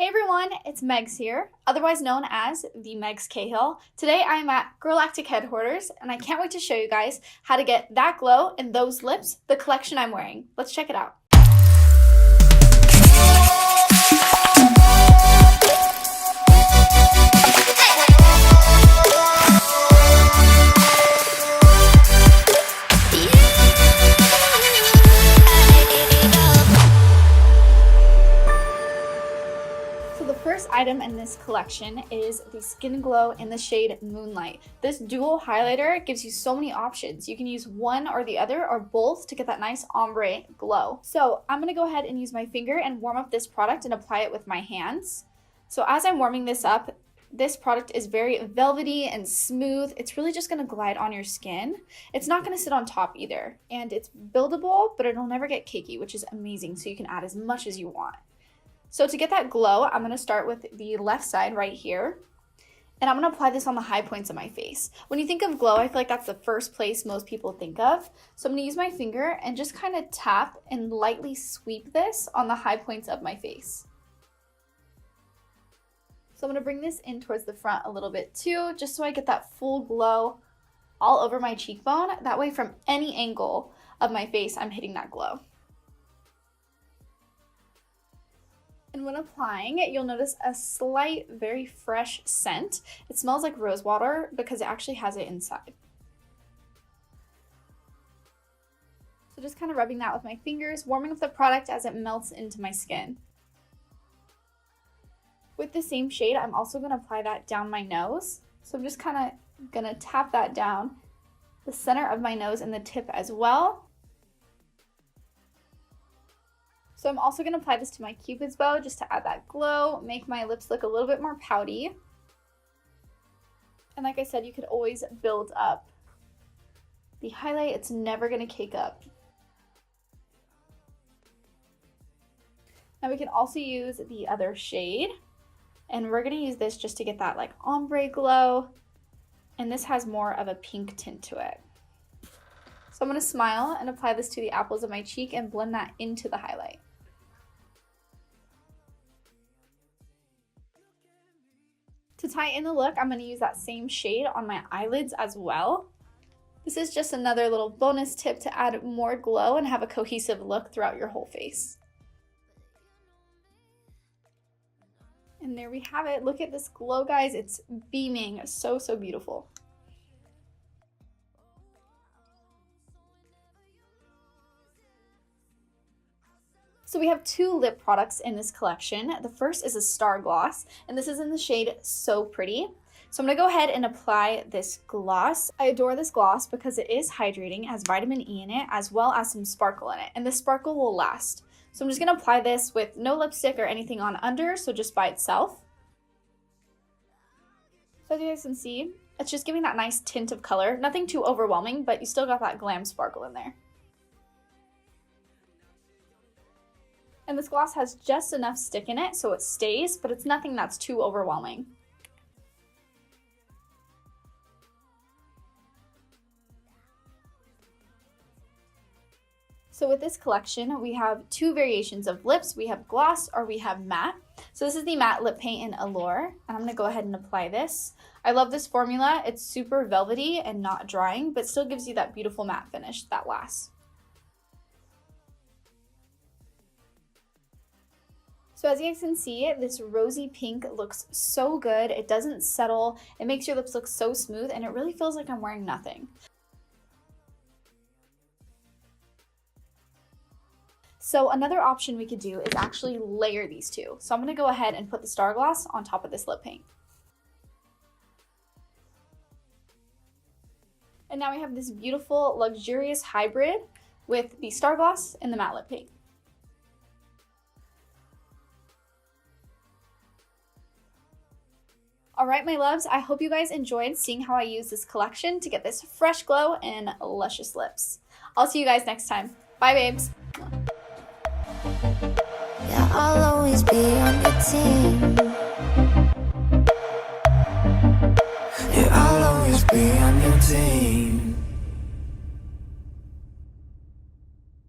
Hey everyone, it's Megs here, otherwise known as the Megs Cahill. Today I'm at Galactic Headquarters and I can't wait to show you guys how to get that glow and those lips, the collection I'm wearing. Let's check it out. First item in this collection is the Skin Glow in the shade Moonlight. This dual highlighter gives you so many options. You can use one or the other or both to get that nice ombre glow. So I'm gonna go ahead and use my finger and warm up this product and apply it with my hands. So as I'm warming this up, this product is very velvety and smooth. It's really just gonna glide on your skin. It's not gonna sit on top either. And it's buildable, but it'll never get cakey, which is amazing. So you can add as much as you want. So to get that glow, I'm gonna start with the left side right here. And I'm gonna apply this on the high points of my face. When you think of glow, I feel like that's the first place most people think of. So I'm gonna use my finger and just kind of tap and lightly sweep this on the high points of my face. So I'm gonna bring this in towards the front a little bit too, just so I get that full glow all over my cheekbone. That way from any angle of my face, I'm hitting that glow. And when applying it, you'll notice a slight, very fresh scent. It smells like rose water because it actually has it inside. So just kind of rubbing that with my fingers, warming up the product as it melts into my skin. With the same shade, I'm also going to apply that down my nose. So I'm just kind of going to tap that down the center of my nose and the tip as well. So I'm also going to apply this to my Cupid's bow just to add that glow, make my lips look a little bit more pouty. And like I said, you could always build up the highlight. It's never going to cake up. Now we can also use the other shade. And we're going to use this just to get that like ombre glow. And this has more of a pink tint to it. So I'm going to smile and apply this to the apples of my cheek and blend that into the highlight. To tie in the look, I'm going to use that same shade on my eyelids as well. This is just another little bonus tip to add more glow and have a cohesive look throughout your whole face. And there we have it. Look at this glow, guys. It's beaming. So, so beautiful. So we have two lip products in this collection. The first is a Star Gloss, and this is in the shade So Pretty. So I'm gonna go ahead and apply this gloss. I adore this gloss because it is hydrating, has vitamin E in it, as well as some sparkle in it, and the sparkle will last. So I'm just gonna apply this with no lipstick or anything on under, so just by itself. So as you guys can see, it's just giving that nice tint of color. Nothing too overwhelming, but you still got that glam sparkle in there. And this gloss has just enough stick in it so it stays, but it's nothing that's too overwhelming. So with this collection, we have two variations of lips. We have gloss or we have matte. So this is the matte lip paint in Allure, and I'm gonna go ahead and apply this. I love this formula. It's super velvety and not drying, but still gives you that beautiful matte finish that lasts. So as you guys can see, this rosy pink looks so good. It doesn't settle. It makes your lips look so smooth, and it really feels like I'm wearing nothing. So another option we could do is actually layer these two. So I'm gonna go ahead and put the Star Gloss on top of this lip paint. And now we have this beautiful, luxurious hybrid with the Star Gloss and the matte lip paint. All right, my loves, I hope you guys enjoyed seeing how I use this collection to get this fresh glow and luscious lips. I'll see you guys next time. Bye, babes. Yeah, I'll always be on your team. Yeah, I'll always be on your team.